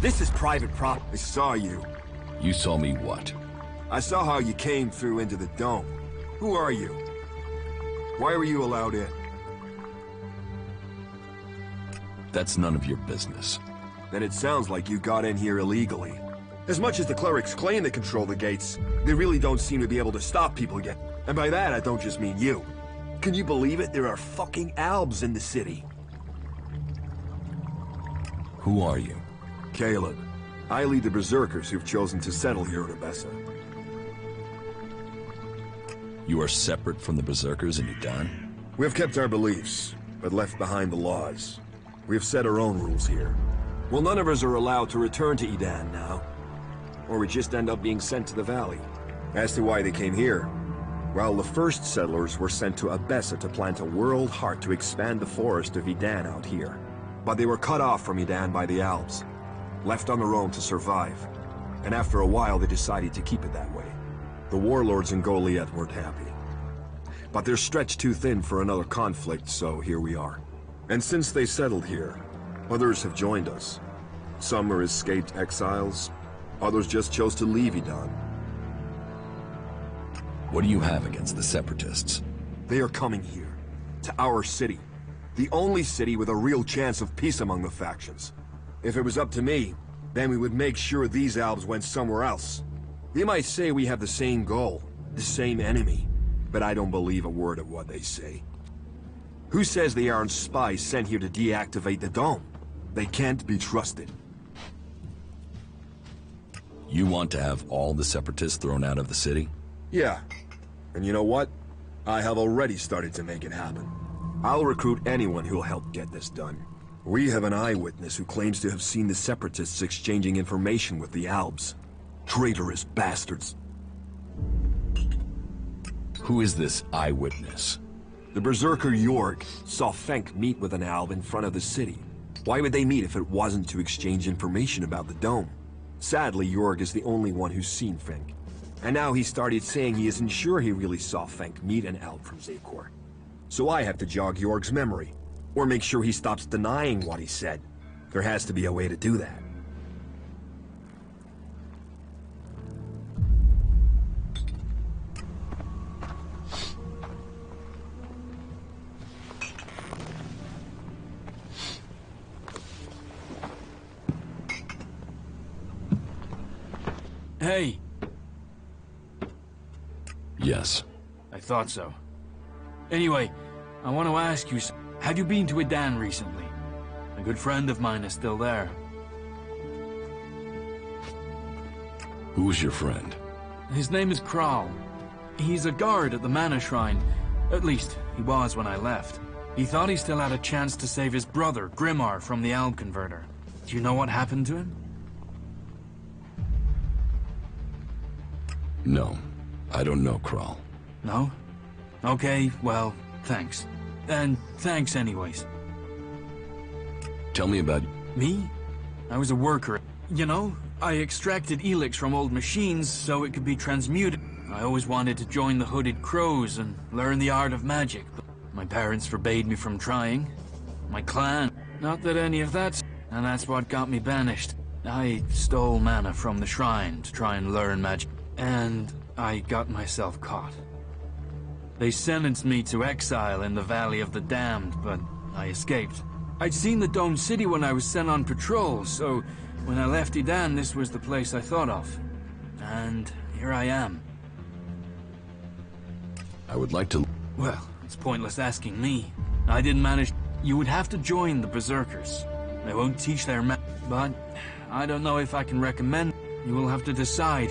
This is private property. I saw you. You saw me what? I saw how you came through into the dome. Who are you? Why were you allowed in? That's none of your business. Then it sounds like you got in here illegally. As much as the clerics claim they control the gates, they really don't seem to be able to stop people yet. And by that, I don't just mean you. Can you believe it? There are fucking Albs in the city. Who are you? Caleb. I lead the Berserkers who've chosen to settle here at Abessa. You are separate from the Berserkers in Idan? We have kept our beliefs, but left behind the laws. We have set our own rules here. Well, none of us are allowed to return to Idan now. Or we just end up being sent to the valley. As to why they came here, well, the first settlers were sent to Abessa to plant a world heart to expand the forest of Idan out here. But they were cut off from Idan by the Albs, left on their own to survive. And after a while, they decided to keep it that way. The warlords in Goliath weren't happy. But they're stretched too thin for another conflict, so here we are. And since they settled here, others have joined us. Some are escaped exiles, others just chose to leave Idan. What do you have against the Separatists? They are coming here, to our city. The only city with a real chance of peace among the factions. If it was up to me, then we would make sure these Albs went somewhere else. They might say we have the same goal, the same enemy, but I don't believe a word of what they say. Who says they aren't spies sent here to deactivate the dome? They can't be trusted. You want to have all the Separatists thrown out of the city? Yeah. And you know what? I have already started to make it happen. I'll recruit anyone who'll help get this done. We have an eyewitness who claims to have seen the Separatists exchanging information with the Albs. Traitorous bastards. Who is this eyewitness? The Berserker Jorg saw Fenk meet with an Alb in front of the city. Why would they meet if it wasn't to exchange information about the dome? Sadly, Jorg is the only one who's seen Fenk. And now he started saying he isn't sure he really saw Fenk meet an Alb from Zakor. So I have to jog Jorg's memory, or make sure he stops denying what he said. There has to be a way to do that. Hey! Yes. I thought so. Anyway, I want to ask you, have you been to Idan recently? A good friend of mine is still there. Who's your friend? His name is Kral. He's a guard at the Mana Shrine. At least, he was when I left. He thought he still had a chance to save his brother, Grimar, from the Alb Converter. Do you know what happened to him? No. I don't know, Kral. No? Okay, well, thanks. And thanks anyways. Tell me about... Me? I was a worker. You know, I extracted Elex from old machines so it could be transmuted. I always wanted to join the Hooded Crows and learn the art of magic, but my parents forbade me from trying. My clan. Not that any of that's... And that's what got me banished. I stole mana from the shrine to try and learn magic. And I got myself caught. They sentenced me to exile in the Valley of the Damned, but I escaped. I'd seen the domed city when I was sent on patrol, so when I left Edan, this was the place I thought of. And here I am. I would like to... Well, it's pointless asking me. I didn't manage... You would have to join the Berserkers. They won't teach their but I don't know if I can recommend. You will have to decide.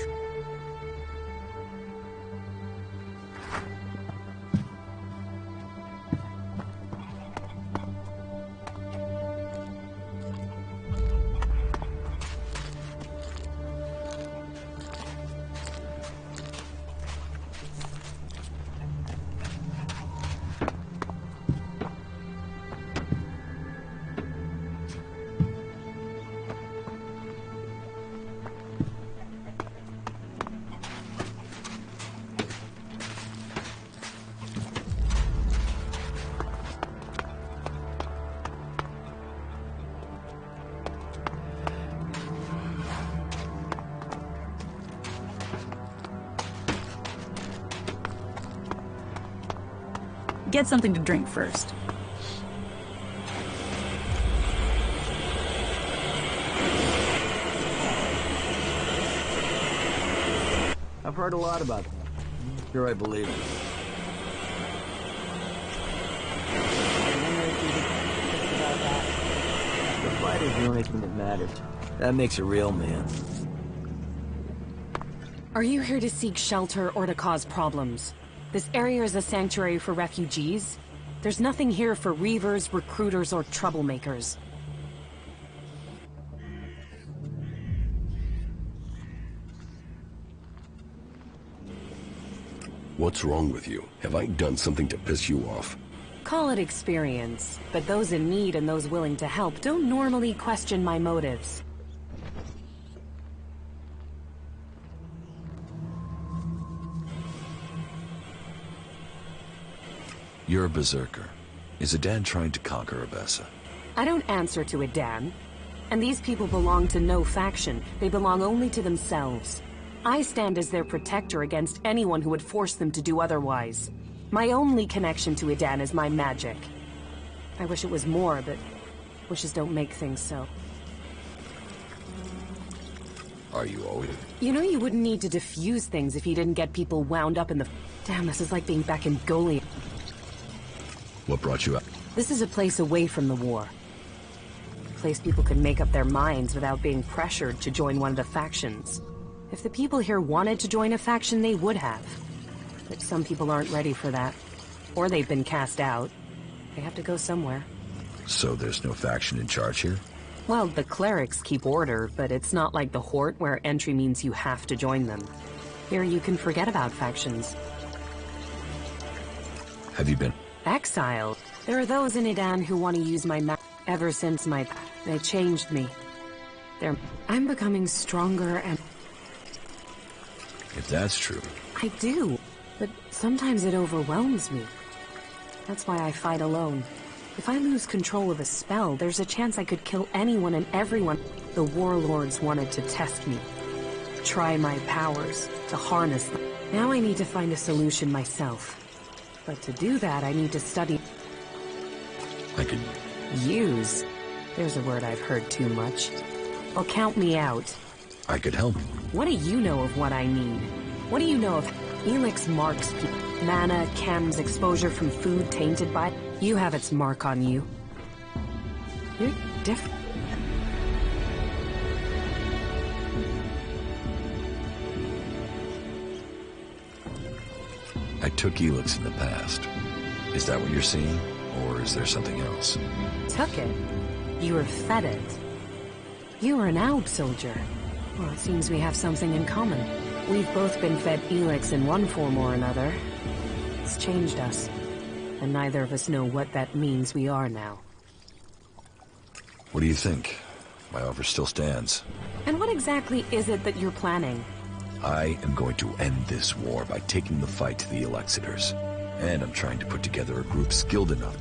Get something to drink first. I've heard a lot about them. Sure, I believe it. The fight is the only thing that matters. That makes a real man. Are you here to seek shelter or to cause problems? This area is a sanctuary for refugees. There's nothing here for reavers, recruiters, or troublemakers. What's wrong with you? Have I done something to piss you off? Call it experience, but those in need and those willing to help don't normally question my motives. You're a berserker. Is Edan trying to conquer Abessa? I don't answer to Edan. And these people belong to no faction. They belong only to themselves. I stand as their protector against anyone who would force them to do otherwise. My only connection to Edan is my magic. I wish it was more, but wishes don't make things so. Are you always... You know you wouldn't need to defuse things if you didn't get people wound up in the... Damn, this is like being back in Goliath. What brought you up? This is a place away from the war. A place people can make up their minds without being pressured to join one of the factions. If the people here wanted to join a faction, they would have. But some people aren't ready for that. Or they've been cast out. They have to go somewhere. So there's no faction in charge here? Well, the clerics keep order, but it's not like the Hort where entry means you have to join them. Here you can forget about factions. Have you been... Exiled? There are those in Edan who want to use my ever since they changed me. I'm becoming stronger and... If that's true... I do, but sometimes it overwhelms me. That's why I fight alone. If I lose control of a spell, there's a chance I could kill anyone and everyone. The warlords wanted to test me. Try my powers, to harness them. Now I need to find a solution myself. But to do that, I need to study... I could... Use? There's a word I've heard too much. Well, count me out. I could help. What do you know of what I need? What do you know of... Elex marks people? Mana, chems, exposure from food tainted by... You have its mark on you. You're different. I took Elex in the past. Is that what you're seeing? Or is there something else? Took it? You were fed it. You were an Alb soldier. Well, it seems we have something in common. We've both been fed Elex in one form or another. It's changed us. And neither of us know what that means we are now. What do you think? My offer still stands. And what exactly is it that you're planning? I am going to end this war by taking the fight to the Elexitors. And I'm trying to put together a group skilled enough